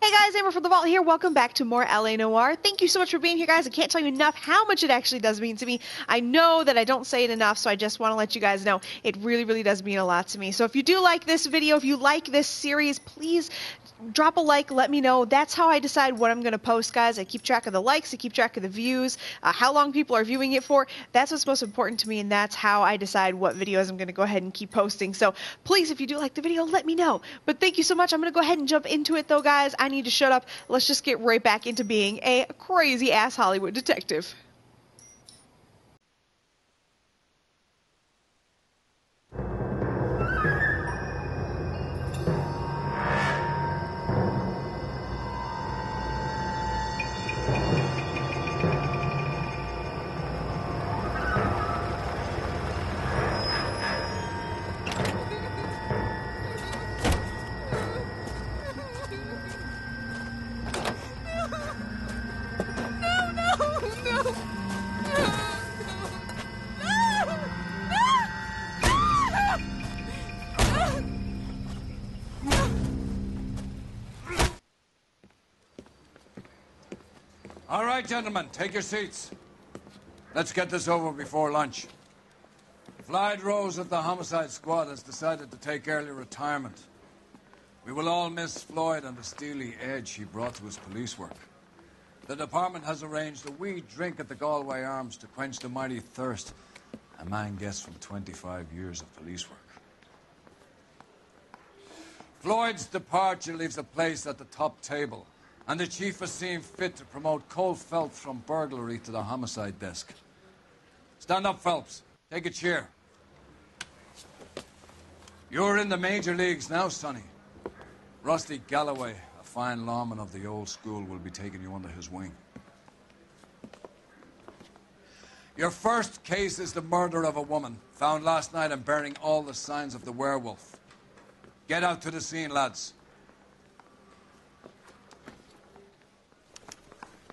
Hey guys, AmberFrmThVault here. Welcome back to more LA Noire. Thank you so much for being here, guys. I can't tell you enough how much it actually does mean to me. I know that I don't say it enough, so I just want to let you guys know it really, really does mean a lot to me. So if you do like this video, if you like this series, please drop a like, let me know. That's how I decide what I'm going to post, guys. I keep track of the likes, I keep track of the views, how long people are viewing it for. That's what's most important to me, and that's how I decide what videos I'm going to go ahead and keep posting. So please, if you do like the video, let me know. But thank you so much. I'm going to go ahead and jump into it, though, guys. I need to shut up. Let's just get right back into being a crazy-ass Hollywood detective. All right, gentlemen, take your seats. Let's get this over before lunch. Floyd Rose of the Homicide Squad has decided to take early retirement. We will all miss Floyd and the steely edge he brought to his police work. The department has arranged a wee drink at the Galway Arms to quench the mighty thirst a man gets from 25 years of police work. Floyd's departure leaves a place at the top table, and the chief has seen fit to promote Cole Phelps from burglary to the homicide desk. Stand up, Phelps. Take a chair. You're in the major leagues now, Sonny. Rusty Galloway, a fine lawman of the old school, will be taking you under his wing. Your first case is the murder of a woman, found last night and bearing all the signs of the werewolf. Get out to the scene, lads.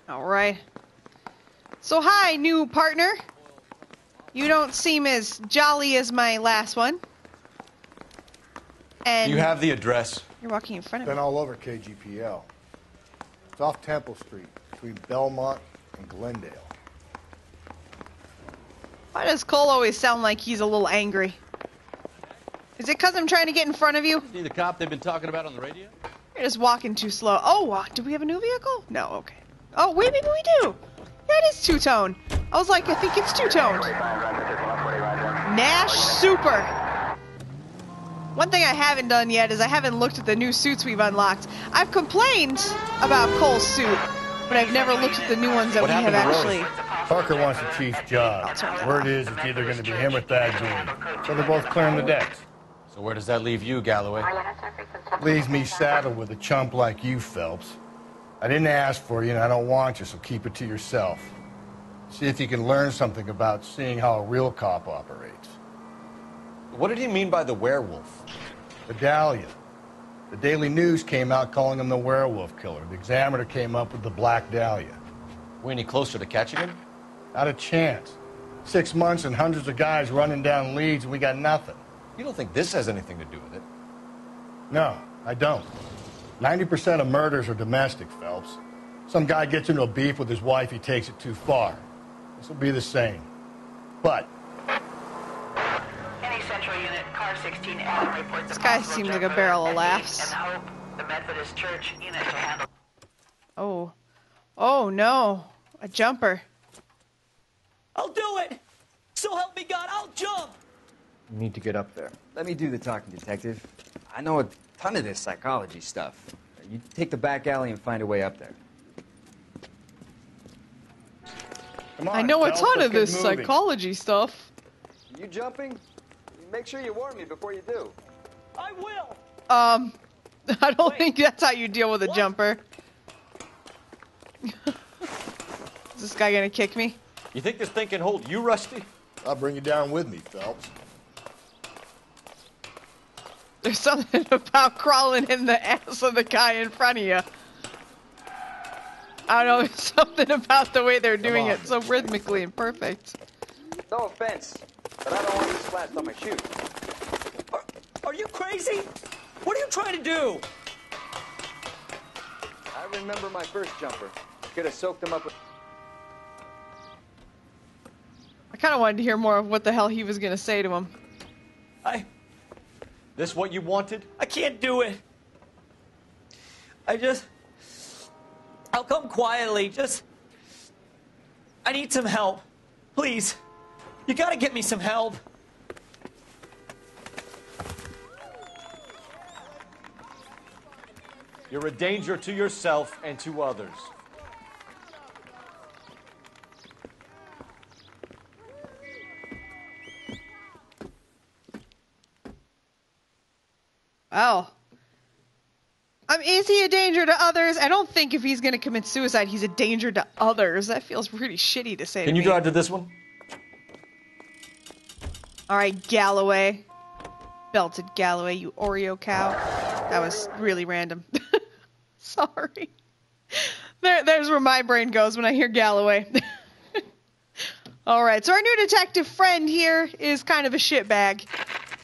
All right. So hi, new partner. You don't seem as jolly as my last one. And you have the address. You're walking in front of me. Been all over KGPL. It's off Temple Street, between Belmont and Glendale. Why does Cole always sound like he's a little angry? Is it because I'm trying to get in front of you? See the cop they've been talking about on the radio? You're just walking too slow. Oh, do we have a new vehicle? No, okay. Oh, wait, maybe we do. Yeah, it is two-tone. I was like, I think it's two-toned. Nash Super. One thing I haven't done yet is I haven't looked at the new suits we've unlocked. I've complained about Cole's suit, but I've never looked at the new ones that we have actually. Parker wants the chief's job. Word is it's either going to be him or Thad Green. So they're both clearing the decks. So where does that leave you, Galloway? Leaves me saddled with a chump like you, Phelps. I didn't ask for you, and I don't want you, so keep it to yourself. See if you can learn something about seeing how a real cop operates. What did he mean by the werewolf? The Dahlia. The Daily News came out calling him the werewolf killer. The Examiner came up with the Black Dahlia. We any closer to catching him? Not a chance. 6 months and hundreds of guys running down leads, and we got nothing. You don't think this has anything to do with it? No, I don't. 90% of murders are domestic, Phelps. Some guy gets into a beef with his wife, he takes it too far. This will be the same. But any central unit, car 16, Adam reports this guy seems like a barrel of laughs. And Hope, the Methodist Church unit to handle. Oh. Oh, no. A jumper. I'll do it! So help me God, I'll jump! You need to get up there. Let me do the talking, detective. I know a ton of this psychology stuff. You take the back alley and find a way up there. come on, I know a Phelps, ton let's of get this moving. psychology stuff. You jumping? Make sure you warn me before you do. I will! I don't think that's how you deal with a jumper. Is this guy gonna kick me? You think this thing can hold you, Rusty? I'll bring you down with me, Phelps. There's something about crawling in the ass of the guy in front of you. I don't know, there's something about the way they're doing it so rhythmically and perfect. No offense, but I don't want you splashed on my shoes. Are you crazy? What are you trying to do? remember my first jumper. Could have soaked him up with... I kind of wanted to hear more of what the hell he was going to say to him. This what you wanted? I can't do it. I'll come quietly. I need some help. Please. You gotta get me some help. You're a danger to yourself and to others. Oh. I mean, is he a danger to others? I don't think if he's going to commit suicide, he's a danger to others. That feels pretty shitty to say to me. Can you drive to this one? All right, Galloway. Belted Galloway, you Oreo cow. That was really random. Sorry. There's where my brain goes when I hear Galloway. All right, so our new detective friend here is kind of a shitbag.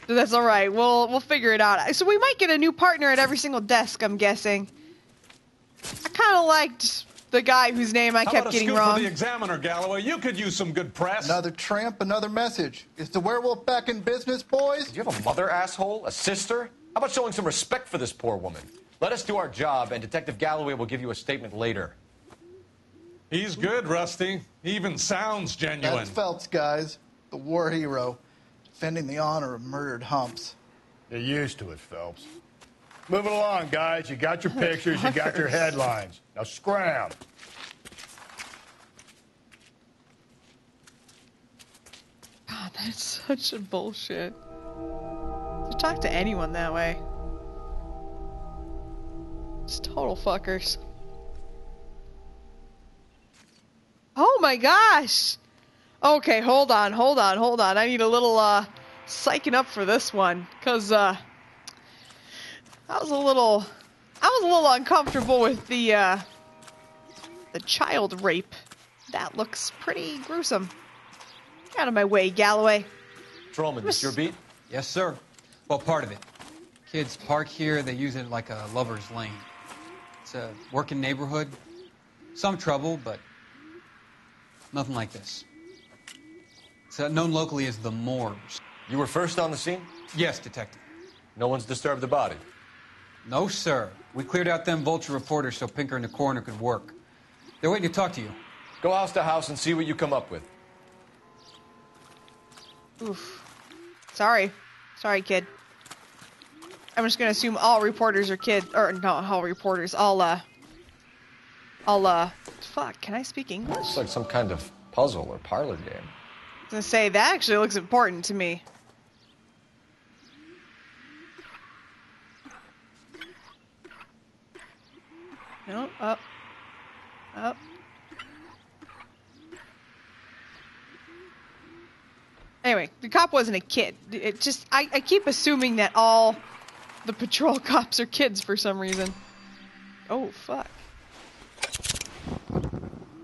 But that's all right. We'll figure it out. So we might get a new partner at every single desk, I'm guessing. I kind of liked the guy whose name I kept getting wrong. How about a scoop for the Examiner, Galloway? You could use some good press. Another tramp, another message. Is the werewolf back in business, boys? Do you have a mother, asshole? A sister? How about showing some respect for this poor woman? Let us do our job, and Detective Galloway will give you a statement later. He's good, Rusty. He even sounds genuine. That's Phelps, guys. The war hero. Defending the honor of murdered humps. You're used to it, Phelps. Moving along, guys. You got your pictures, you got your headlines. Now scram. God, that's such a bullshit. To talk to anyone that way. Just total fuckers. Oh my gosh! Okay, hold on. I need a little, psyching up for this one. Cause, I was a little uncomfortable with the child rape. That looks pretty gruesome. Get out of my way, Galloway. Trollman, this your beat? Yes, sir. Well, part of it. Kids park here, they use it like a lover's lane. It's a working neighborhood. Some trouble, but nothing like this. It's known locally as the Moors. You were first on the scene? Yes, Detective. No one's disturbed the body? No, sir. We cleared out them vulture reporters so Pinker and the coroner could work. They're waiting to talk to you. Go house to house and see what you come up with. Oof. Sorry, kid. I'm just gonna assume all reporters are kids, or not all reporters. Fuck, can I speak English? It's like some kind of puzzle or parlor game. I was gonna say, that actually looks important to me. No, up. Anyway, the cop wasn't a kid. It just, I keep assuming that all the patrol cops are kids for some reason. Oh, fuck.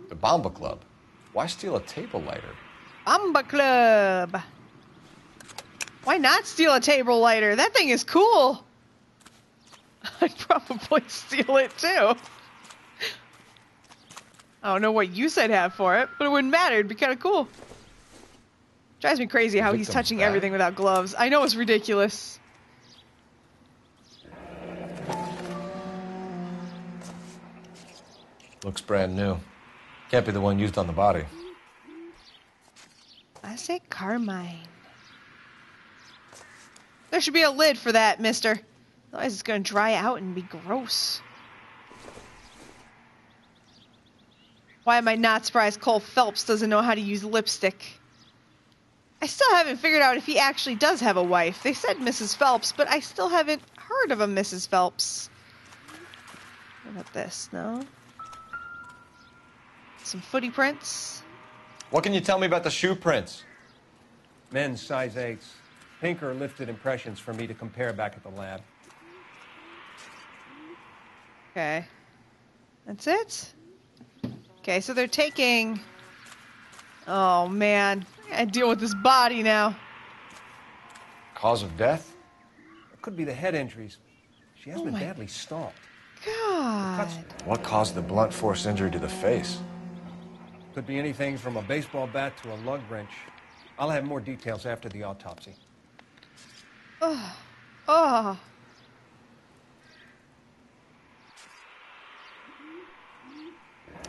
The Bomba Club. Why steal a table lighter? Bomba Club. Why not steal a table lighter? That thing is cool. I'd probably steal it too. I don't know what use I'd have for it, but it wouldn't matter. It'd be kind of cool. Drives me crazy how he's touching everything without gloves. I know it's ridiculous. Looks brand new. Can't be the one used on the body. I say carmine. There should be a lid for that, mister. Otherwise it's gonna dry out and be gross. Why am I not surprised Cole Phelps doesn't know how to use lipstick? I still haven't figured out if he actually does have a wife. They said Mrs. Phelps, but I still haven't heard of a Mrs. Phelps. What about this? No? Some footy prints. What can you tell me about the shoe prints? Men's size 8s. Pinker lifted impressions for me to compare back at the lab. Okay. That's it? Okay, so they're taking... Oh, man. I deal with this body now. Cause of death? It could be the head injuries. She has been badly stalked. God. What caused the blunt force injury to the face? Could be anything from a baseball bat to a lug wrench. I'll have more details after the autopsy. Oh. Oh.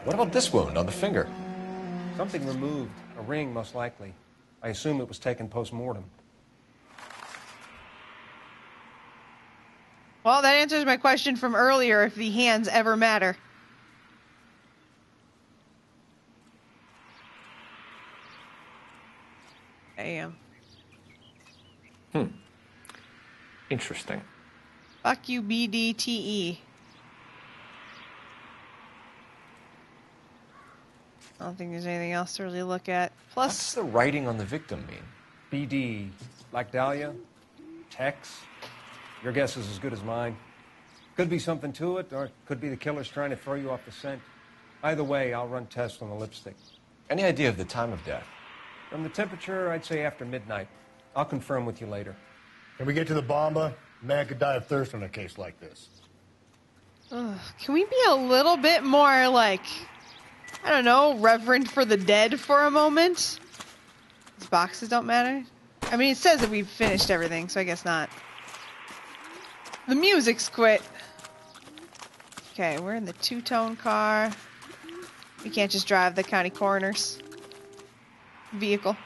What about this wound on the finger? Something removed. A ring, most likely. I assume it was taken post-mortem. Well, that answers my question from earlier, if the hands ever matter. Damn. Interesting. Fuck you, BDTE. I don't think there's anything else to really look at. Plus, What's the writing on the victim mean? BD. Like Dahlia? Tex? Your guess is as good as mine. Could be something to it, or it could be the killer's trying to throw you off the scent. Either way, I'll run tests on the lipstick. Any idea of the time of death? From the temperature, I'd say after midnight. I'll confirm with you later. Can we get to the bomba? Man could die of thirst on a case like this. ugh, can we be a little bit more, like, I don't know, reverent for the dead for a moment? These boxes don't matter? I mean, it says that we've finished everything, so I guess not. The music's quit. Okay, we're in the two-tone car. We can't just drive the county coroner's vehicle.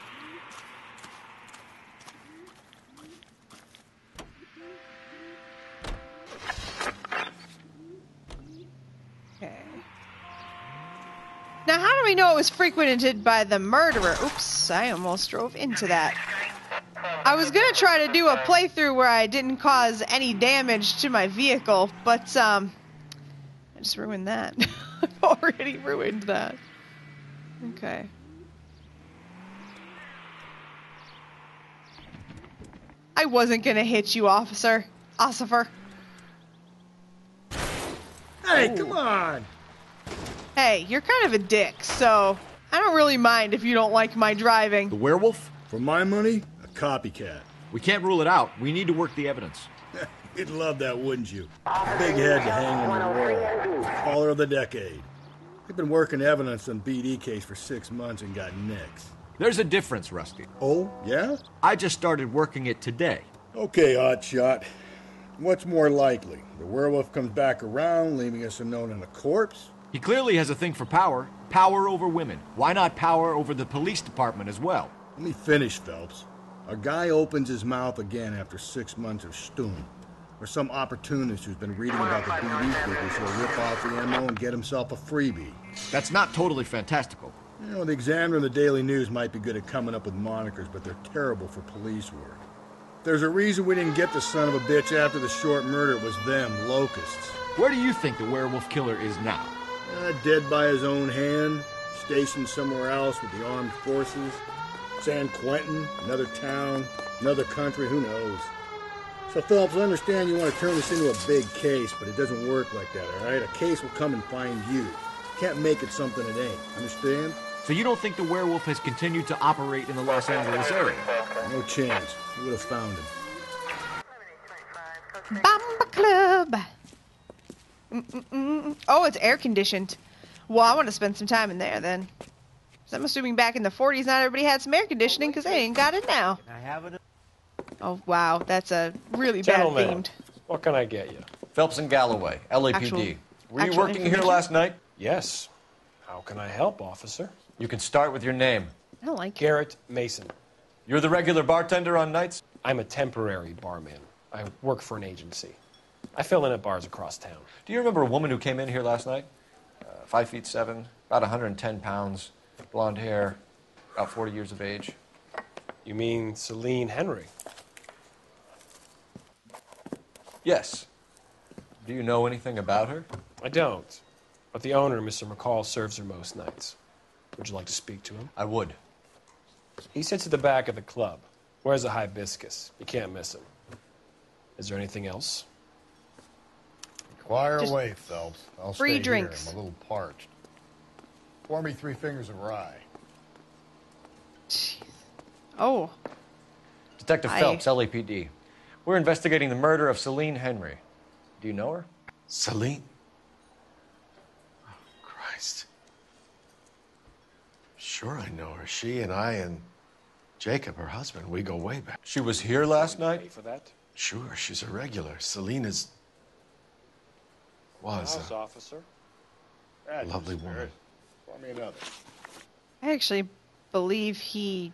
Okay. Now, how do we know it was frequented by the murderer? Oops, I almost drove into that. I was gonna try to do a playthrough where I didn't cause any damage to my vehicle, but, I just ruined that. I've already ruined that. Okay. I wasn't gonna hit you, officer. Ossifer. Hey, come on! Hey, you're kind of a dick, so I don't really mind if you don't like my driving. The werewolf? For my money, a copycat. We can't rule it out. We need to work the evidence. You'd love that, wouldn't you? Big head to hang on the wall. Caller of the decade. We've been working evidence on BD case for 6 months and got nicks. There's a difference, Rusty. Oh, yeah? I just started working it today. Okay, hotshot. What's more likely? The werewolf comes back around, leaving us unknown in a corpse? He clearly has a thing for power. Power over women. Why not power over the police department as well? Let me finish, Phelps. A guy opens his mouth again after 6 months of stewing. Or some opportunist who's been reading about the BD figures who'll rip off the ammo and get himself a freebie. That's not totally fantastical. You know, the Examiner and the Daily News might be good at coming up with monikers, but they're terrible for police work. There's a reason we didn't get the son of a bitch after the short murder. It was them, locusts. Where do you think the werewolf killer is now? Dead by his own hand, stationed somewhere else with the armed forces. San Quentin, another town, another country, who knows? So, Phelps, I understand you want to turn this into a big case, but it doesn't work like that, all right? A case will come and find you. You can't make it something it ain't. Understand? So you don't think the werewolf has continued to operate in the Los Angeles area? No chance. You would have found him. Bomba Club. Oh, it's air conditioned. Well, I want to spend some time in there then. 'Cause I'm assuming back in the 40s, not everybody had some air conditioning because they ain't got it now. Can I have it? Oh, wow. That's a really Gentlemen, bad themed. what can I get you? Phelps and Galloway, LAPD. Were you actual working here information? last night? Yes. How can I help, officer? You can start with your name. I don't like it. Garrett Mason. You're the regular bartender on nights? I'm a temporary barman. I work for an agency. I fill in at bars across town. Do you remember a woman who came in here last night? 5'7", about 110 pounds, blonde hair, about 40 years of age. You mean Celine Henry? Yes. Do you know anything about her? I don't. But the owner, Mr. McCall, serves her most nights. Would you like to speak to him? I would. He sits at the back of the club. Wears a hibiscus. You can't miss him. Is there anything else? Inquire Just away, Phelps. I'll free stay drinks. here. I'm a little parched. Pour me 3 fingers of rye. Jeez. Oh. Detective Phelps, LAPD. We're investigating the murder of Celine Henry. Do you know her? Celine? Christ. Sure, I know her. She and I and Jacob, her husband, we go way back. She was here last night? For that? Sure, she's a regular. Selena's... was House officer. a lovely woman. Pour me another. I actually believe he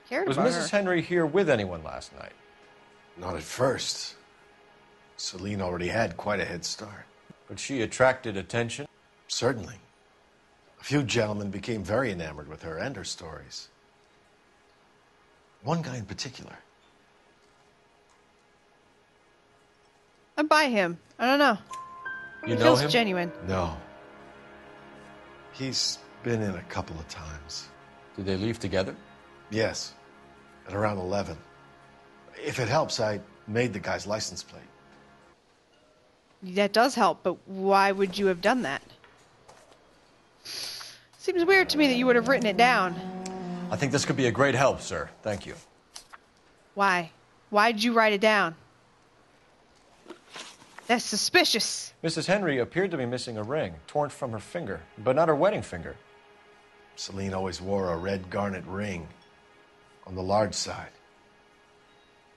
cared Was about Mrs. her. Henry here with anyone last night? Not at first. Selene already had quite a head start. But she attracted attention? Certainly. A few gentlemen became very enamored with her and her stories. One guy in particular. I'm by him. I don't know. You He know feels him? genuine. No. He's been in a couple of times. Did they leave together? Yes. At around 11. If it helps, I made the guy's license plate. That does help, but why would you have done that? Seems weird to me that you would have written it down. I think this could be a great help, sir. Thank you. Why? Why'd you write it down? That's suspicious. Mrs. Henry appeared to be missing a ring, torn from her finger, but not her wedding finger. Selene always wore a red garnet ring. On the large side.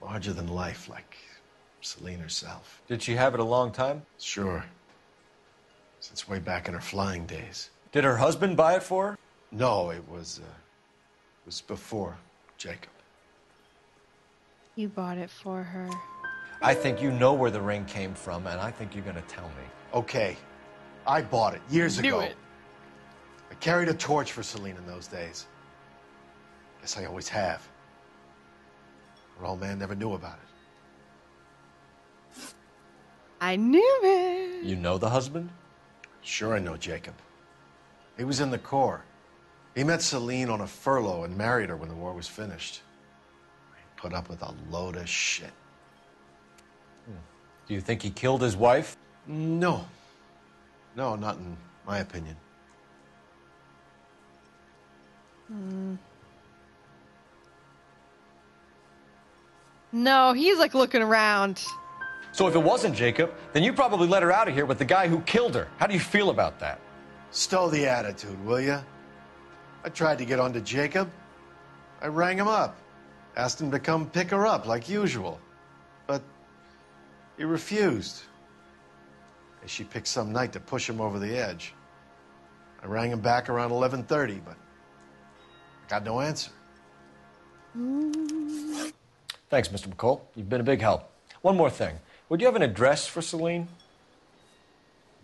Larger than life, like Selene herself. Did she have it a long time? Sure. Since way back in her flying days. Did her husband buy it for her? No, it was before Jacob. You bought it for her. I think you know where the ring came from, and I think you're going to tell me. Okay. I bought it years Knew ago. it. I carried a torch for Selene in those days. Guess I always have. Her old man never knew about it. I knew it. You know the husband? Sure I know Jacob. He was in the Corps. He met Selene on a furlough and married her when the war was finished. He put up with a load of shit. Do you think he killed his wife? No. No, not in my opinion. No, he's like looking around. So if it wasn't Jacob, then you probably let her out of here with the guy who killed her. How do you feel about that? Stow the attitude, will ya? I tried to get onto Jacob. I rang him up. Asked him to come pick her up, like usual. But he refused. She picked some night to push him over the edge. I rang him back around 11:30, but I got no answer. Thanks, Mr. McCall. You've been a big help. One more thing. Would you have an address for Selene?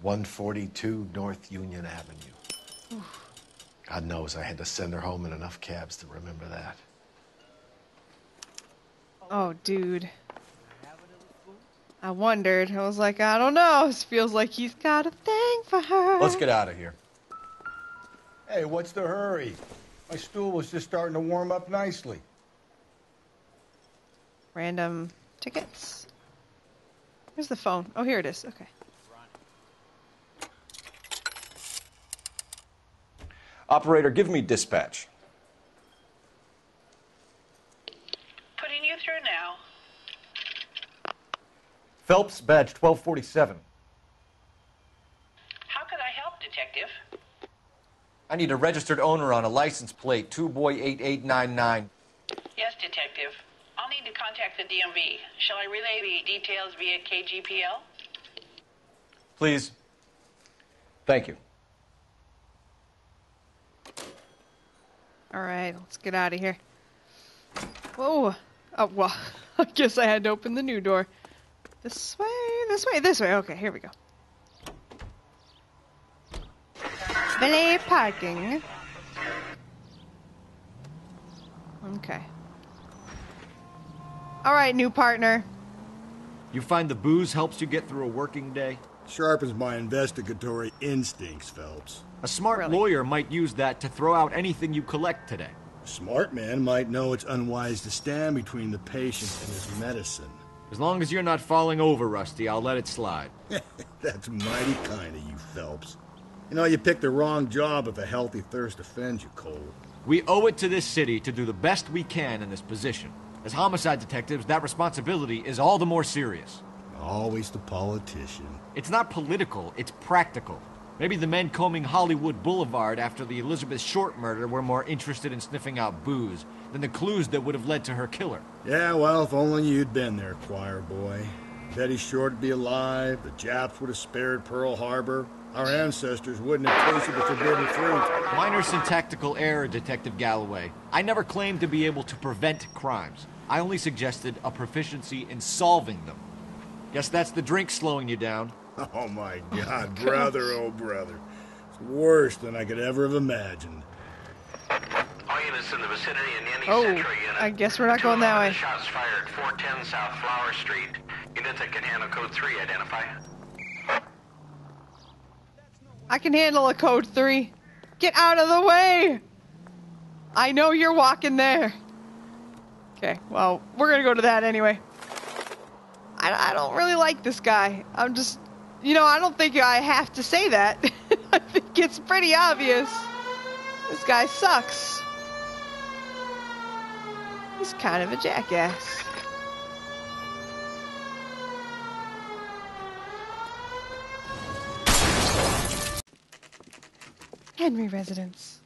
142 North Union Avenue. God knows I had to send her home in enough cabs to remember that. Oh, dude. I wondered. I was like, I don't know. This feels like he's got a thing for her. Let's get out of here. Hey, what's the hurry? My stool was just starting to warm up nicely. Random tickets. Where's the phone? Oh, here it is. Okay. Operator, give me dispatch. Putting you through now. Phelps, badge 1247. How could I help, Detective? I need a registered owner on a license plate, 2boy8899. Yes, Detective. I'll need to contact the DMV. Shall I relay the details via KGPL? Please. Thank you. All right, let's get out of here. Whoa. Oh, well, I guess I had to open the new door. This way, this way, this way. Okay, here we go. Valet parking. Okay. All right, new partner. You find the booze helps you get through a working day? Sharpens my investigatory instincts, Phelps. A smart lawyer might use that to throw out anything you collect today. A smart man might know it's unwise to stand between the patient and his medicine. As long as you're not falling over, Rusty, I'll let it slide. That's mighty kind of you, Phelps. You know, you picked the wrong job if a healthy thirst offends you, Cole. We owe it to this city to do the best we can in this position. As homicide detectives, that responsibility is all the more serious. Always the politician. It's not political, it's practical. Maybe the men combing Hollywood Boulevard after the Elizabeth Short murder were more interested in sniffing out booze than the clues that would have led to her killer. Yeah, well, if only you'd been there, choir boy. Betty Short would be alive, the Japs would have spared Pearl Harbor, our ancestors wouldn't have tasted the forbidden fruit. Minor syntactical error, Detective Galloway. I never claimed to be able to prevent crimes. I only suggested a proficiency in solving them. Guess that's the drink slowing you down. Oh my God, brother, oh brother. It's worse than I could ever have imagined. All units in the vicinity and any central unit. I guess we're not going that way. Shots fired 410 South Flower Street. Units that can handle code 3 identify. I can handle a code 3. Get out of the way! I know you're walking there. Okay, well, we're gonna go to that anyway. I don't really like this guy. I'm just, I don't think I have to say that. I think it's pretty obvious. This guy sucks. He's kind of a jackass. Henry residence.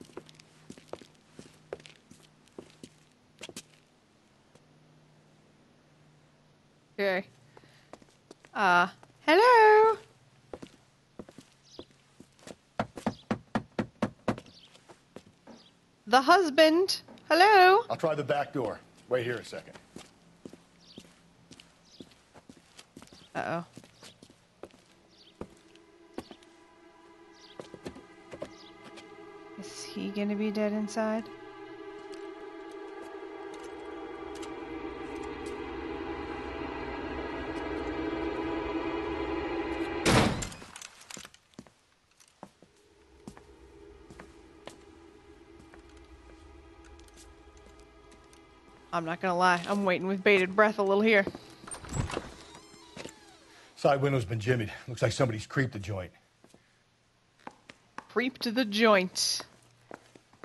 Okay. Hello? The husband. Hello? I'll try the back door. Wait here a second. Uh-oh. Is he gonna be dead inside? I'm not gonna lie, I'm waiting with bated breath a little here. Side window's been jimmied. Looks like somebody's creeped the joint. Creeped the joint.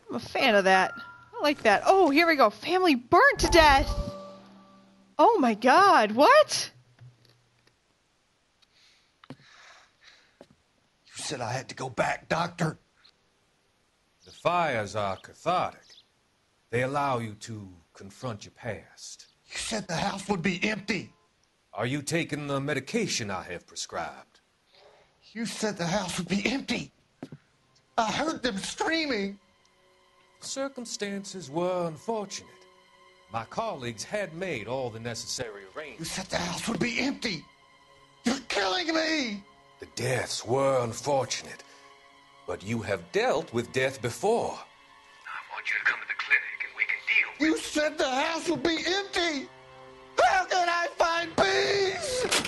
I'm a fan of that. I like that. Oh, here we go. Family burnt to death! Oh my God, what? You said I had to go back, Doctor. The fires are cathartic. They allow you to confront your past. You said the house would be empty. Are you taking the medication I have prescribed? You said the house would be empty. I heard them screaming. Circumstances were unfortunate. My colleagues had made all the necessary You arrangements. said the house would be empty. You're killing me. The deaths were unfortunate, but you have dealt with death before. I want you to come to the clinic and we can deal with You said the house would be empty. How can I find peace?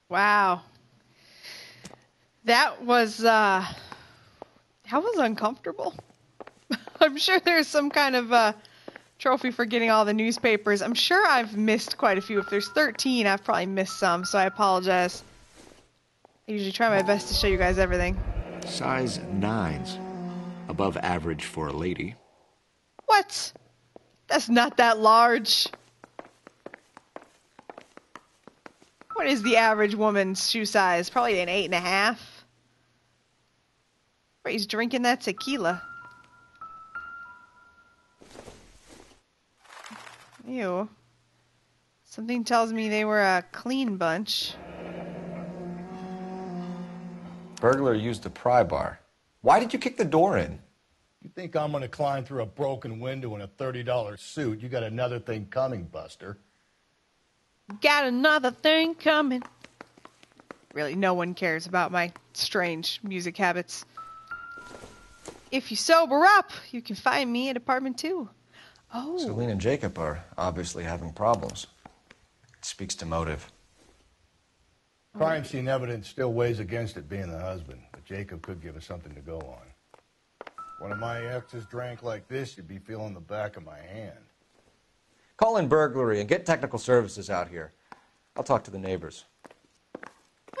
Wow. That was uncomfortable. I'm sure there's some kind of trophy for getting all the newspapers. I'm sure I've missed quite a few. If there's 13, I've probably missed some, so I apologize. I usually try my best to show you guys everything. Size 9s. Above average for a lady. What? That's not that large. What is the average woman's shoe size? Probably an 8.5. Wait, he's drinking that tequila. Ew. Something tells me they were a clean bunch. Burglar used the pry bar. Why did you kick the door in? You think I'm gonna climb through a broken window in a $30 suit? You got another thing coming, Buster. Got another thing coming. Really, no one cares about my strange music habits. If you sober up, you can find me at apartment 2. Oh. Celine and Jacob are obviously having problems. It speaks to motive. Crime scene evidence still weighs against it being the husband, but Jacob could give us something to go on. One of my exes drank like this, you'd be feeling the back of my hand. Call in burglary and get technical services out here. I'll talk to the neighbors.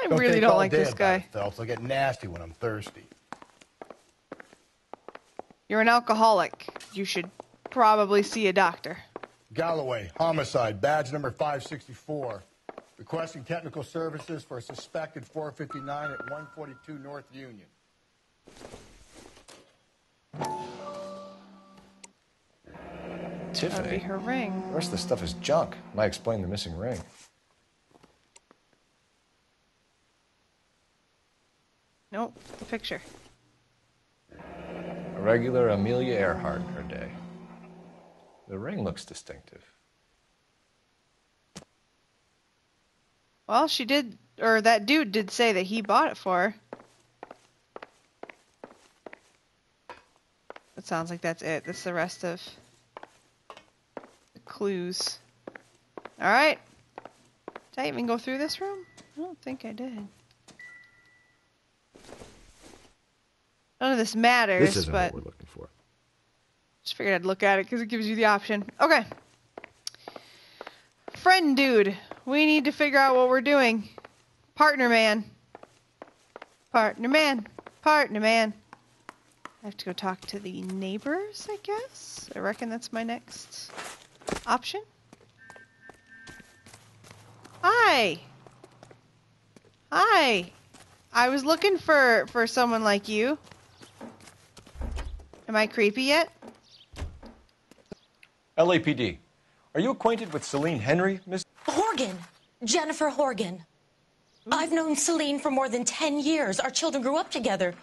I really don't like this guy. Phelps. I get nasty when I'm thirsty. You're an alcoholic. You should probably see a doctor. Galloway, homicide, badge number 564. Requesting technical services for a suspected 459 at 142 North Union. Tiffany. That'd be her ring. The rest of the stuff is junk. Might explain the missing ring. Nope, the picture. A regular Amelia Earhart in her day. The ring looks distinctive. Well, she did, or that dude did say that he bought it for her. It sounds like that's it. That's the rest of the clues. Alright. Did I even go through this room? I don't think I did. None of this matters, This isn't but what we're looking for. just figured I'd look at it because it gives you the option. Okay. Friend dude. We need to figure out what we're doing. Partner man. Partner man. Partner man. I have to go talk to the neighbors, I guess. I reckon that's my next option. Hi. Hi. I was looking for someone like you. Am I creepy yet? LAPD. Are you acquainted with Celine Henry, Miss? Horgan. Jennifer Horgan. I've known Celine for more than 10 years. Our children grew up together.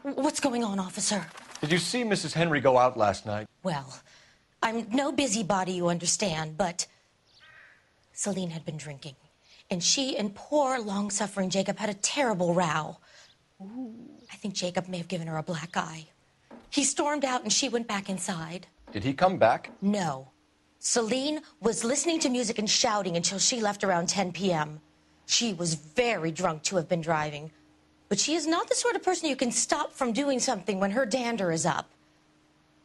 What's going on, officer? Did you see Mrs. Henry go out last night? Well, I'm no busybody, you understand, but Celine had been drinking. And she and poor, long-suffering Jacob had a terrible row. I think Jacob may have given her a black eye. He stormed out and she went back inside. Did he come back? No. Celine was listening to music and shouting until she left around 10 p.m. She was very drunk to have been driving. But she is not the sort of person you can stop from doing something when her dander is up.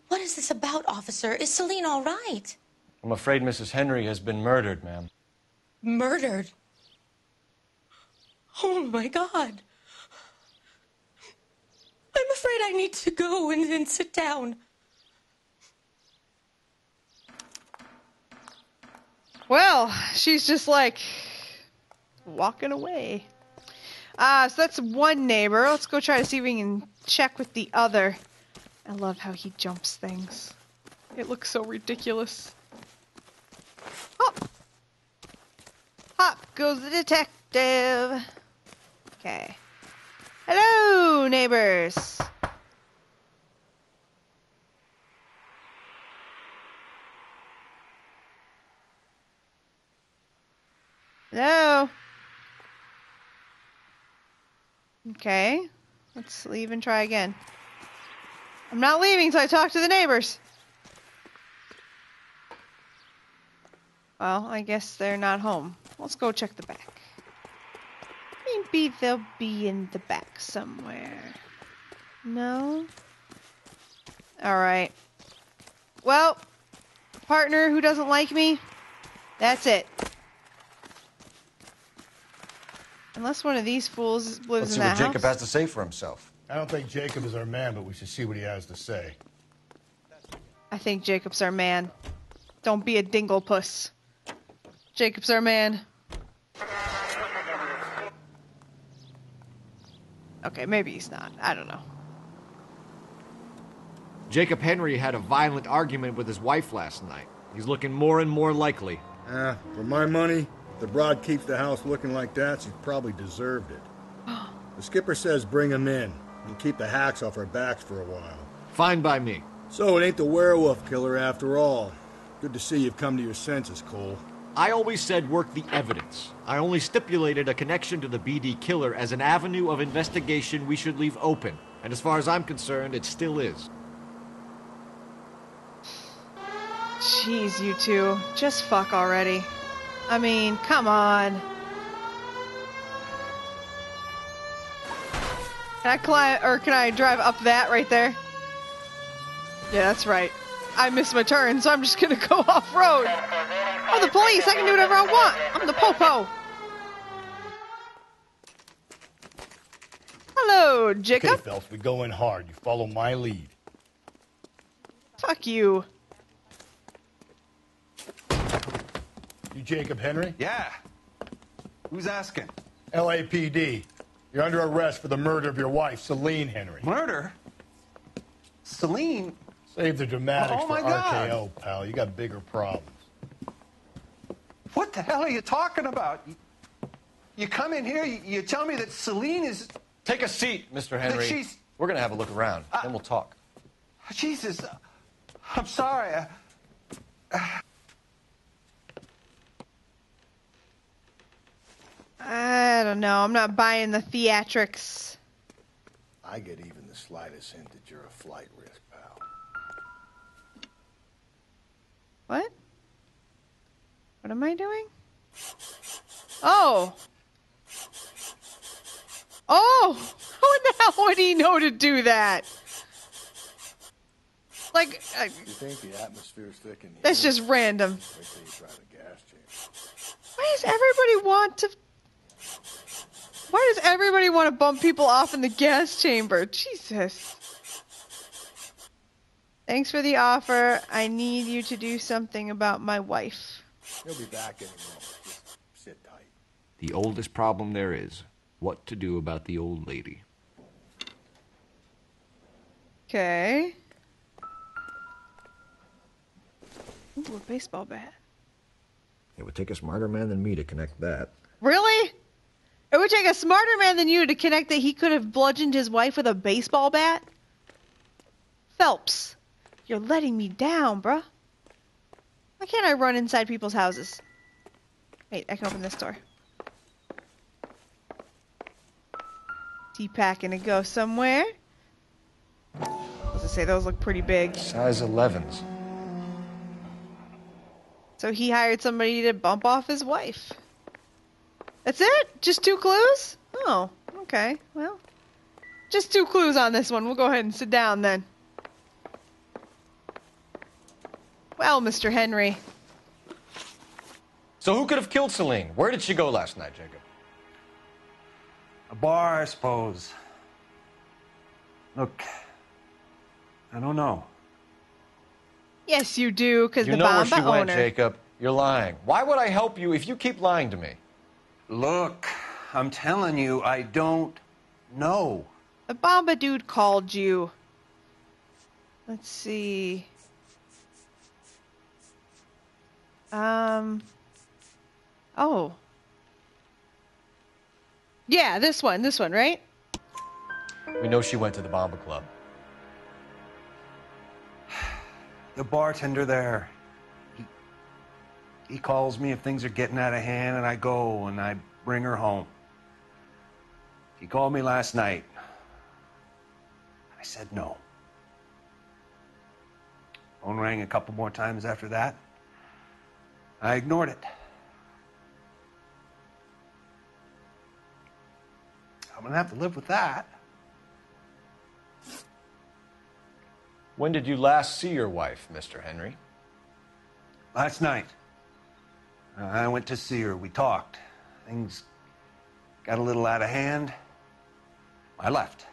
What is this about, officer? Is Celine all right? I'm afraid Mrs. Henry has been murdered, ma'am. Murdered? Oh, my God. I'm afraid I need to go and sit down. Well, she's just like walking away. So that's one neighbor. Let's go try to see if we can check with the other. I love how he jumps things. It looks so ridiculous. Hop! Hop goes the detective. Okay. Hello, neighbors. Hello. Okay. Let's leave and try again. I'm not leaving until I talk to the neighbors. Well, I guess they're not home. Let's go check the back. Maybe they'll be in the back somewhere. No? Alright. Well, partner who doesn't like me, that's it. Unless one of these fools lives Let's in see that what house. Jacob has to say for himself. I don't think Jacob is our man, but we should see what he has to say. I think Jacob's our man. Don't be a dinglepuss. Jacob's our man. Okay, maybe he's not. I don't know. Jacob Henry had a violent argument with his wife last night. He's looking more and more likely. For my money, if the broad keeps the house looking like that, she's probably deserved it. The skipper says bring him in and keep the hacks off our backs for a while. Fine by me. So it ain't the werewolf killer after all. Good to see you've come to your senses, Cole. I always said work the evidence. I only stipulated a connection to the BD killer as an avenue of investigation we should leave open. And as far as I'm concerned, it still is. Jeez, you two. Just fuck already. I mean, come on. Can I climb, or can I drive up that right there? Yeah, that's right. I missed my turn, so I'm just gonna go off-road. I'm the police, I can do whatever I want. I'm the popo. Hello, Jacob. Okay, Phelps, we go in hard. You follow my lead. Fuck you. You Jacob Henry? Yeah. Who's asking? LAPD. You're under arrest for the murder of your wife, Celine Henry. Murder? Celine? Save the dramatics Oh, for my God. RKO, pal. You got bigger problems. What the hell are you talking about? You come in here, you tell me that Celine is... Take a seat, Mr. Henry. she's- We're going to have a look around, then we'll talk. Jesus, I'm sorry. I don't know. I'm not buying the theatrics. I get even the slightest hint that you're a flight risk, pal. What? What am I doing? Oh! Oh! How in the hell would he know to do that? Like, You think the atmosphere's thick in here? that's just random. Wait till you try the gas chamber. Why does everybody want to... Why does everybody want to bump people off in the gas chamber? Jesus. Thanks for the offer. I need you to do something about my wife. He'll be back in a moment. Just sit tight. The oldest problem there is what to do about the old lady. Okay. Ooh, a baseball bat. It would take a smarter man than me to connect that. Really? It would take a smarter man than you to connect that he could have bludgeoned his wife with a baseball bat? Phelps, you're letting me down, bruh. Why can't I run inside people's houses? Wait, I can open this door. T-packing to go somewhere. I was gonna say, those look pretty big. Size 11s. So he hired somebody to bump off his wife. That's it? Just 2 clues? Oh, okay. Well, just 2 clues on this one. We'll go ahead and sit down then. Well, Mr. Henry. So who could have killed Celine? Where did she go last night, Jacob? A bar, I suppose. Look, I don't know. Yes, you do, because You the know where Bamba she went, owner. Jacob. You're lying. Why would I help you if you keep lying to me? Look, I'm telling you, I don't know. The Bamba dude called you. Let's see. Oh. Yeah, this one, right? We know she went to the Bomba Club. The bartender there, he calls me if things are getting out of hand, and I go and I bring her home. He called me last night. I said no. Phone rang a couple more times after that. I ignored it. I'm gonna have to live with that. When did you last see your wife, Mr. Henry? Last night. I went to see her. We talked. Things got a little out of hand. I left.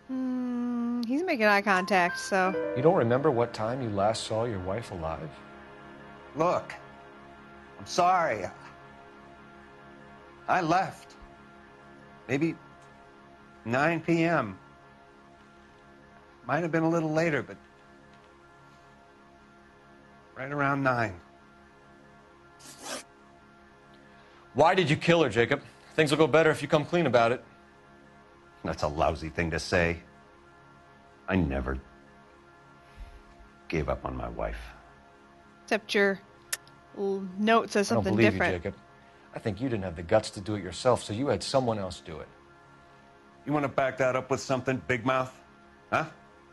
He's making eye contact, so... You don't remember what time you last saw your wife alive? Look, I'm sorry. I left. Maybe 9 p.m. Might have been a little later, but right around 9. Why did you kill her, Jacob? Things will go better if you come clean about it. That's a lousy thing to say. I never gave up on my wife. Except your little note says I don't something believe different. you, Jacob. I think you didn't have the guts to do it yourself, so you had someone else do it. You want to back that up with something, Big Mouth? Huh?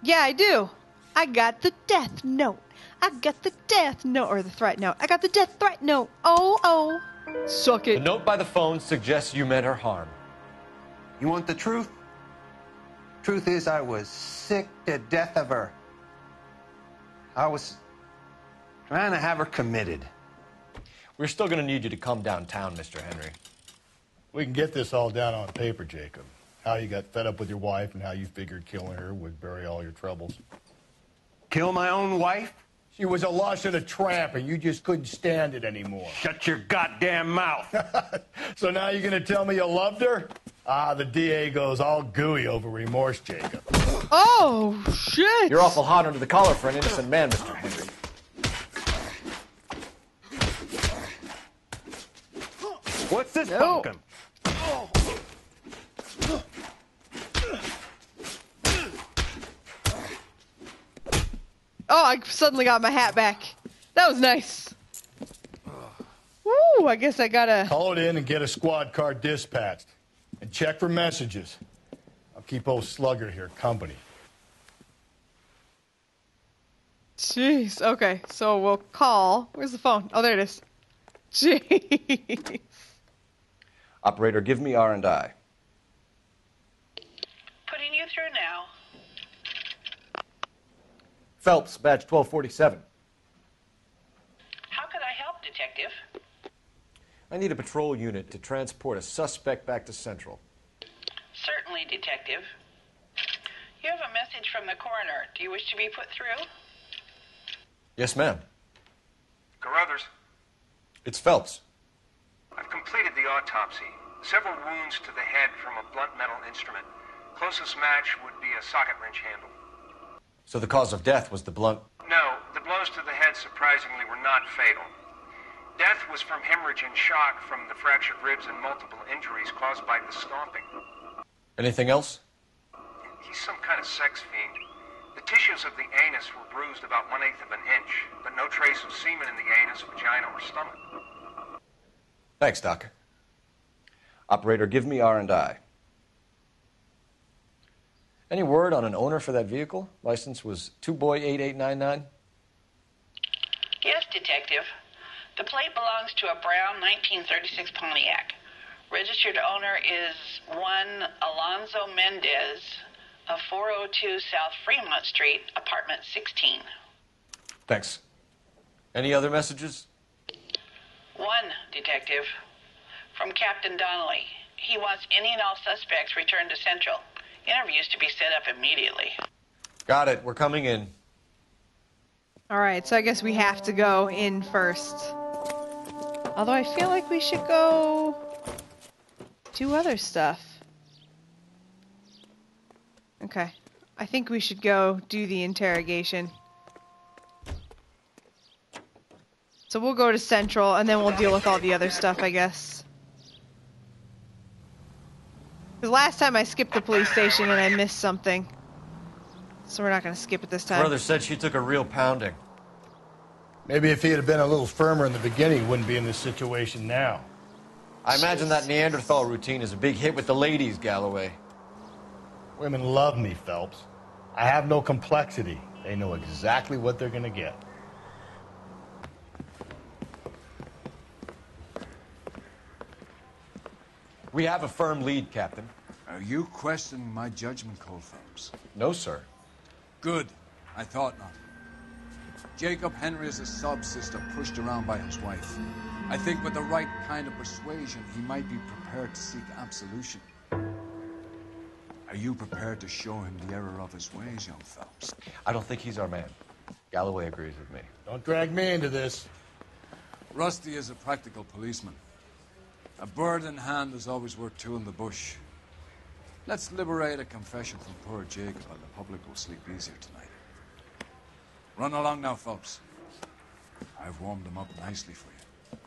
Yeah, I do. I got the death note. I got the death note, or the threat note. I got the death threat note. Oh. Suck it. The note by the phone suggests you meant her harm. You want the truth? Truth is, I was sick to death of her. I was trying to have her committed. We're still going to need you to come downtown, Mr. Henry. We can get this all down on paper, Jacob. How you got fed up with your wife and how you figured killing her would bury all your troubles. Kill my own wife? She was a lush and a tramp, and you just couldn't stand it anymore. Shut your goddamn mouth. So now you're going to tell me you loved her? Ah, the DA goes all gooey over remorse, Jacob. Oh, shit! You're awful hot under the collar for an innocent man, Mr. Henry. What's this pumpkin? Oh, I suddenly got my hat back. That was nice. Woo, I guess I gotta... Call it in and get a squad car dispatched. And check for messages. I'll keep old Slugger here company. Jeez, okay, so we'll call... Where's the phone? Oh, there it is. Jeez. Operator, give me R&I. Putting you through now. Phelps, badge 1247. How could I help, Detective? I need a patrol unit to transport a suspect back to Central. Certainly, Detective. You have a message from the coroner. Do you wish to be put through? Yes, ma'am. Carruthers, It's Phelps. I've completed the autopsy. Several wounds to the head from a blunt metal instrument. Closest match would be a socket wrench handle. So the cause of death was the blunt... No, the blows to the head surprisingly were not fatal. Death was from hemorrhage and shock from the fractured ribs and multiple injuries caused by the stomping. Anything else? He's some kind of sex fiend. The tissues of the anus were bruised about 1/8 of an inch, but no trace of semen in the anus, vagina, or stomach. Thanks, Doc. Operator, give me R&I. Any word on an owner for that vehicle? License was 2boy8899. Yes, Detective. The plate belongs to a brown 1936 Pontiac. Registered owner is one Alonzo Mendez of 402 South Fremont Street, apartment 16. Thanks. Any other messages? One, Detective. From Captain Donnelly. He wants any and all suspects returned to Central. Interviews to be set up immediately. Got it. We're coming in. Alright, so I guess we have to go in first. Although I feel like we should go... do other stuff. Okay. I think we should go do the interrogation. So we'll go to Central, and then we'll deal with all the other stuff, I guess. Because last time I skipped the police station and I missed something. So we're not going to skip it this time. Brother said she took a real pounding. Maybe if he had been a little firmer in the beginning, he wouldn't be in this situation now. I imagine that Neanderthal routine is a big hit with the ladies, Galloway. Women love me, Phelps. I have no complexity. They know exactly what they're going to get. We have a firm lead, Captain. Are you questioning my judgment call, Phelps? No, sir. Good. I thought not. Jacob Henry is a sub-sister pushed around by his wife. I think with the right kind of persuasion, he might be prepared to seek absolution. Are you prepared to show him the error of his ways, young Phelps? I don't think he's our man. Galloway agrees with me. Don't drag me into this. Rusty is a practical policeman. A bird in hand is always worth two in the bush. Let's liberate a confession from poor Jacob, and the public will sleep easier tonight. Run along now, Phelps. I've warmed them up nicely for you.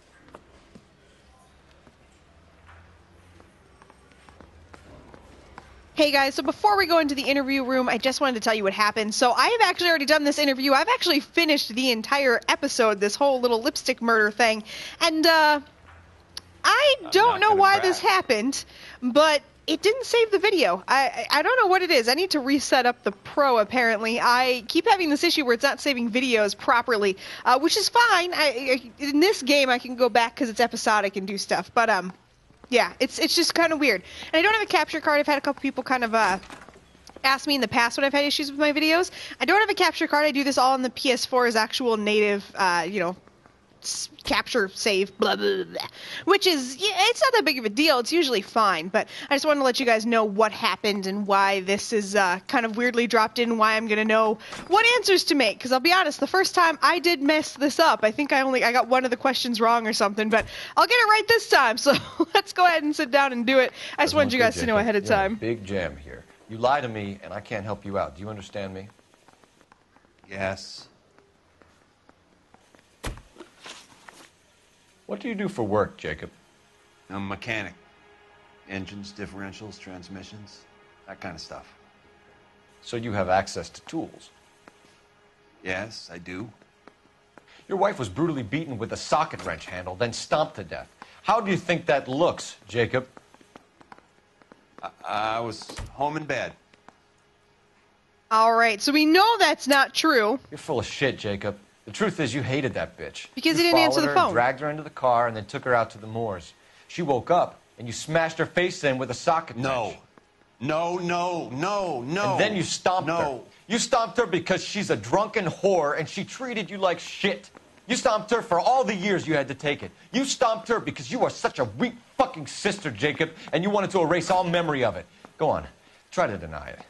Hey guys, so before we go into the interview room, I just wanted to tell you what happened. So I have actually already done this interview. I've actually finished the entire episode, this whole little lipstick murder thing. And, I don't know why this happened, but it didn't save the video. I don't know what it is. I need to reset up the Pro, apparently. I keep having this issue where it's not saving videos properly, which is fine. In this game, I can go back because it's episodic and do stuff. But, yeah, it's just kind of weird. And I don't have a capture card. I've had a couple people kind of ask me in the past when I've had issues with my videos. I don't have a capture card. I do this all on the PS4's actual native, capture, save, blah, blah, blah. Which is, yeah, it's not that big of a deal. It's usually fine, but I just wanted to let you guys know what happened and why this is kind of weirdly dropped in, why I'm going to know what answers to make. Because I'll be honest, the first time I did mess this up. I think I got one of the questions wrong or something, but I'll get it right this time. So let's go ahead and sit down and do it. I just wanted you guys to know ahead of You're in a time. big jam here. You lie to me, and I can't help you out. Do you understand me? Yes. What do you do for work, Jacob? I'm a mechanic. Engines, differentials, transmissions, that kind of stuff. So you have access to tools? Yes, I do. Your wife was brutally beaten with a socket wrench handle, then stomped to death. How do you think that looks, Jacob? I was home in bed. All right, so we know that's not true. You're full of shit, Jacob. The truth is you hated that bitch. Because you he didn't answer the followed her and phone. dragged her into the car and then took her out to the moors. She woke up, and you smashed her face in with a socket wrench. No. And then you stomped her. You stomped her because she's a drunken whore and she treated you like shit. You stomped her for all the years you had to take it. You stomped her because you are such a weak fucking sister, Jacob, and you wanted to erase all memory of it. Go on. Try to deny it.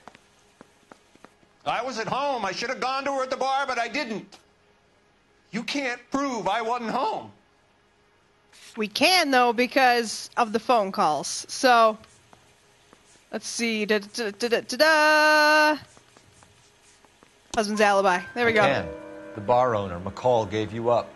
I was at home. I should have gone to her at the bar, but I didn't. You can't prove I wasn't home. We can, though, because of the phone calls. So, let's see. Husband's alibi. There we go. Again, the bar owner, McCall, gave you up.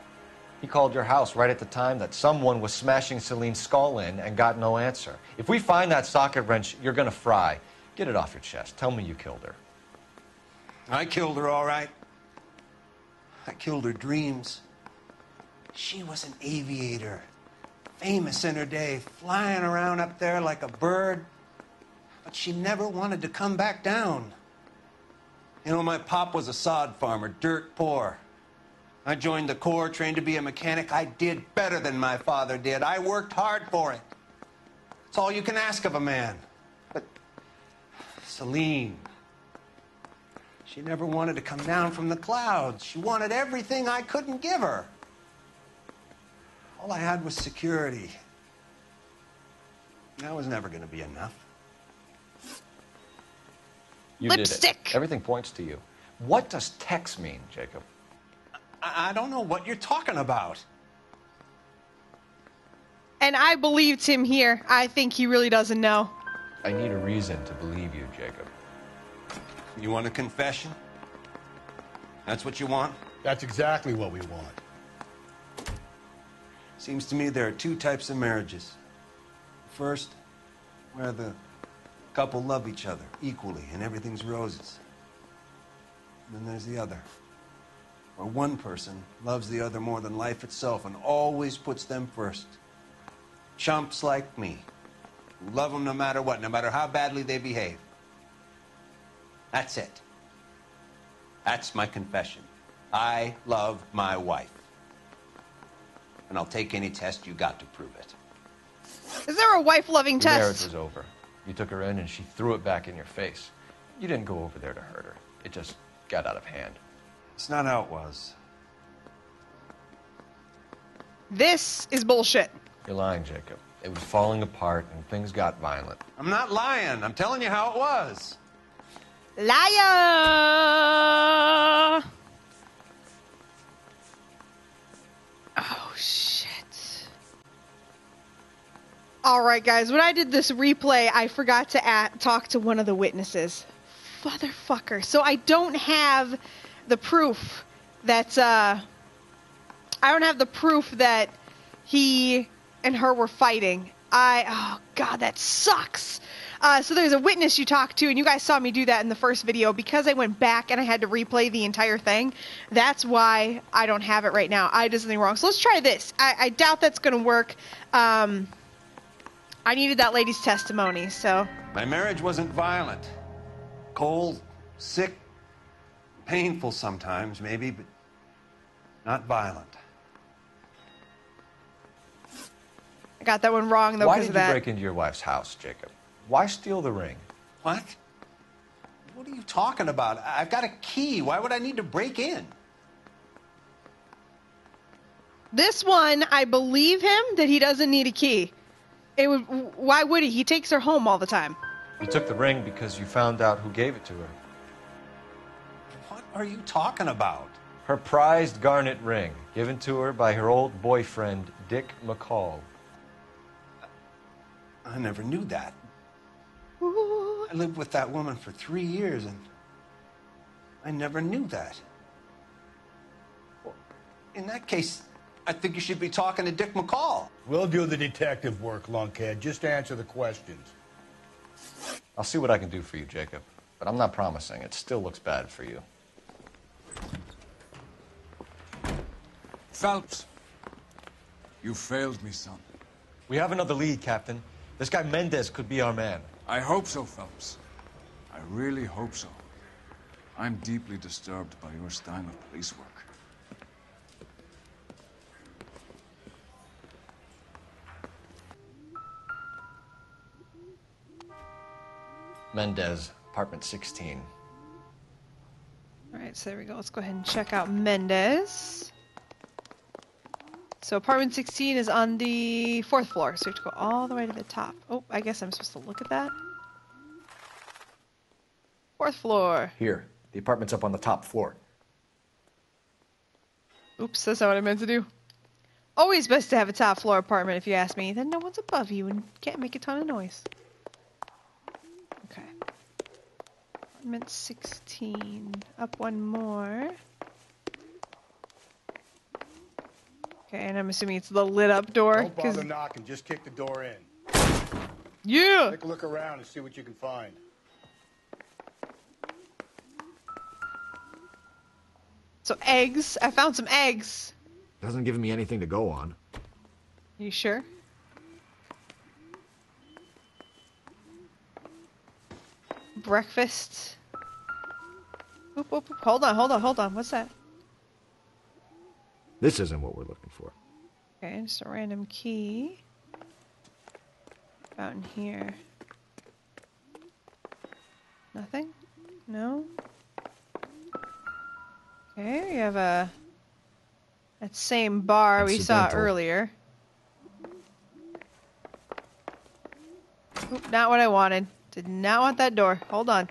He called your house right at the time that someone was smashing Celine's skull in and got no answer. If we find that socket wrench, you're going to fry. Get it off your chest. Tell me you killed her. I killed her, all right. I killed her dreams. She was an aviator, famous in her day, flying around up there like a bird. But she never wanted to come back down. You know, my pop was a sod farmer, dirt poor. I joined the Corps, trained to be a mechanic. I did better than my father did. I worked hard for it. It's all you can ask of a man. But Celine, she never wanted to come down from the clouds. She wanted everything I couldn't give her. All I had was security. That was never going to be enough. You Lipstick. did it. Everything points to you. What does Tex mean, Jacob? I don't know what you're talking about. And I believed him here. I think he really doesn't know. I need a reason to believe you, Jacob. You want a confession? That's what you want? That's exactly what we want. Seems to me there are two types of marriages. First, where the couple love each other equally and everything's roses. And then there's the other, where one person loves the other more than life itself and always puts them first. Chumps like me, who love them no matter what, no matter how badly they behave. That's it. That's my confession. I love my wife. And I'll take any test you got to prove it. Is there a wife-loving Your test? marriage was over. You took her in and she threw it back in your face. You didn't go over there to hurt her. It just got out of hand. It's not how it was. This is bullshit. You're lying, Jacob. It was falling apart and things got violent. I'm not lying. I'm telling you how it was. Liar! Oh, shit. All right, guys. When I did this replay, I forgot to talk to one of the witnesses. Motherfucker. So I don't have the proof that, I don't have the proof that he and her were fighting. Oh, God, that sucks. So there's a witness you talked to, and you guys saw me do that in the first video. Because I went back and I had to replay the entire thing, that's why I don't have it right now. I did something wrong. So let's try this. I doubt that's going to work. I needed that lady's testimony, so. My marriage wasn't violent. Cold, sick, painful sometimes, maybe, but not violent. I got that one wrong, though, Why because did of you that. break into your wife's house, Jacob? Why steal the ring? What? What are you talking about? I've got a key. Why would I need to break in? This one, I believe him that he doesn't need a key. Why would he? He takes her home all the time. You took the ring because you found out who gave it to her. What are you talking about? Her prized garnet ring, given to her by her old boyfriend, Dick McCall. I never knew that. I lived with that woman for 3 years, and I never knew that. Well, in that case, I think you should be talking to Dick McCall. We'll do the detective work, lunkhead. Just answer the questions. I'll see what I can do for you, Jacob. But I'm not promising. It still looks bad for you. Phelps, you failed me, son. We have another lead, Captain. This guy Mendez could be our man. I hope so, Phelps. I really hope so. I'm deeply disturbed by your style of police work. Mendez, apartment 16. All right, so there we go. Let's go ahead and check out Mendez. So apartment 16 is on the 4th floor, so we have to go all the way to the top. Oh, I guess I'm supposed to look at that. 4th floor. Here, the apartment's up on the top floor. Oops, that's not what I meant to do. Always best to have a top floor apartment if you ask me. Then no one's above you and can't make a ton of noise. Okay. Apartment 16. Up one more. Okay, and I'm assuming it's the lit up door. Don't bother knocking, just kick the door in. Yeah! Take a look around and see what you can find. So eggs. I found some eggs. Doesn't give me anything to go on. You sure? Breakfast. Oop, oop, oop. Hold on. What's that? This isn't what we're looking for. Okay, just a random key. Fountain here. Nothing? No? Okay, we have that same bar we saw earlier. Oop, not what I wanted. Did not want that door. Hold on.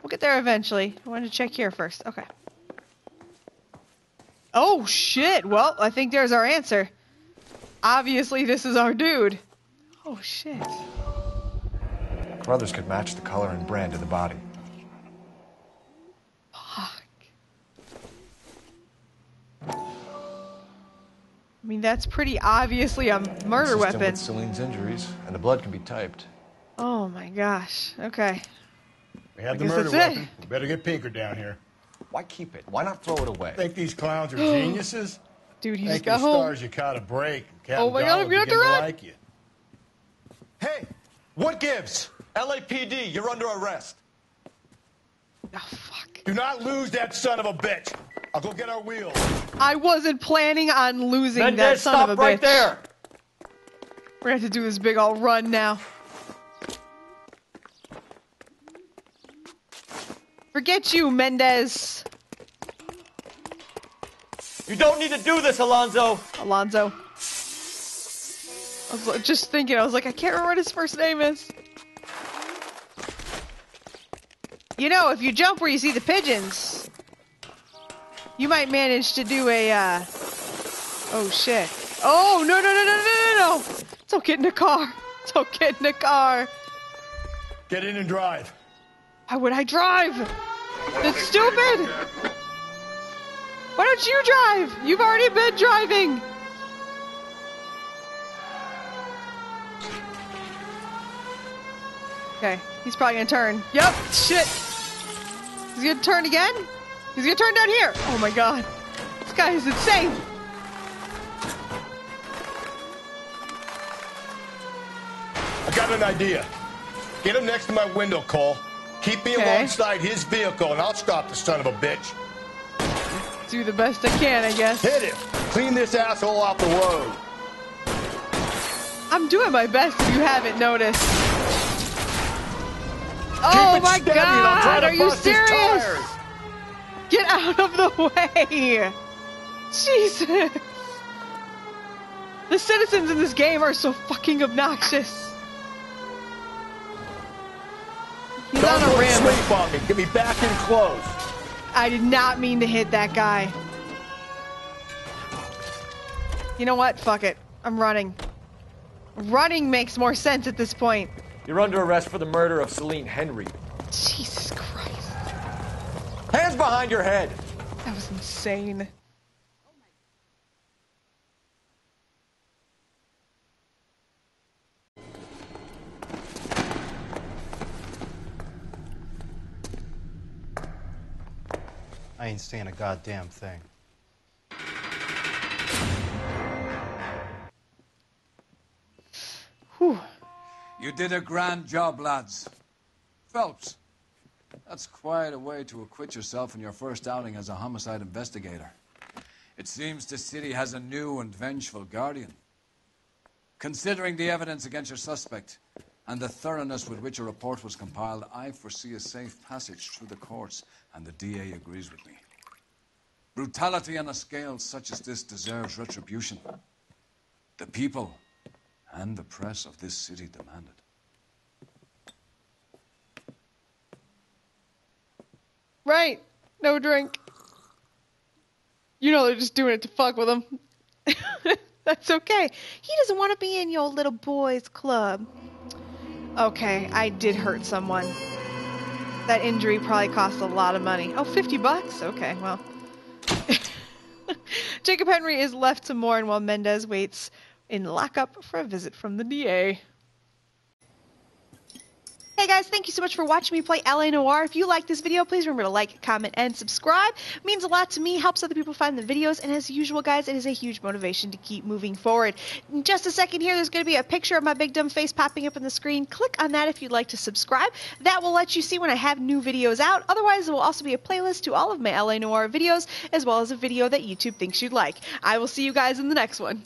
We'll get there eventually. I wanted to check here first. Okay. Oh, shit. Well, I think there's our answer. Obviously, this is our dude. Oh, shit. Brothers could match the color and brand of the body. Fuck. I mean, that's pretty obviously a murder weapon. With Celine's injuries, and the blood can be typed. Oh, my gosh. Okay. We have the murder weapon. We better get Pinker down here. Why keep it? Why not throw it away? Think these clowns are geniuses? Dude, he just got home. Stars you caught a break. Oh my God, I'm gonna have to run. Like you. Hey, what gives? LAPD, you're under arrest. Oh, fuck. Do not lose that son of a bitch. I'll go get our wheels. I wasn't planning on losing that son of a bitch. Stop right there. We're gonna have to do this big old run now. Forget you, Mendez. You don't need to do this, Alonzo. Alonzo. I was just thinking, I was like, I can't remember what his first name is. You know, if you jump where you see the pigeons, you might manage to do a, oh shit. Oh, no. Don't get in the car. Don't get in the car. Get in and drive. Why would I drive? That's stupid. Why don't you drive? You've already been driving. Okay, he's probably gonna turn. Yep, shit. He's gonna turn again? He's gonna turn down here. Oh my god. This guy is insane. I got an idea. Get him next to my window, Cole. Keep me alongside his vehicle, and I'll stop the son of a bitch. Do the best I can, I guess. Hit him. Clean this asshole off the road. I'm doing my best if you haven't noticed. Oh my god, are you serious? Get out of the way. Jesus. The citizens in this game are so fucking obnoxious. He's on a rim. Sleep on me. Get me back in close. I did not mean to hit that guy. You know what? Fuck it. I'm running. Running makes more sense at this point. You're under arrest for the murder of Celine Henry. Jesus Christ. Hands behind your head. That was insane. I ain't saying a goddamn thing. Whew. You did a grand job, lads. Phelps, that's quite a way to acquit yourself in your first outing as a homicide investigator. It seems the city has a new and vengeful guardian. Considering the evidence against your suspect and the thoroughness with which a report was compiled, I foresee a safe passage through the courts, and the DA agrees with me. Brutality on a scale such as this deserves retribution. The people and the press of this city demand it. Right. No drink. You know they're just doing it to fuck with him. That's okay. He doesn't want to be in your little boys club. Okay, I did hurt someone. That injury probably cost a lot of money. Oh, $50? Okay, well. Jacob Henry is left to mourn while Mendez waits in lockup for a visit from the DA. Hey guys, thank you so much for watching me play LA Noire. If you like this video, please remember to like, comment, and subscribe. It means a lot to me, helps other people find the videos, and as usual, guys, it is a huge motivation to keep moving forward. In just a second here, there's going to be a picture of my big dumb face popping up on the screen. Click on that if you'd like to subscribe. That will let you see when I have new videos out. Otherwise, there will also be a playlist to all of my LA Noire videos, as well as a video that YouTube thinks you'd like. I will see you guys in the next one.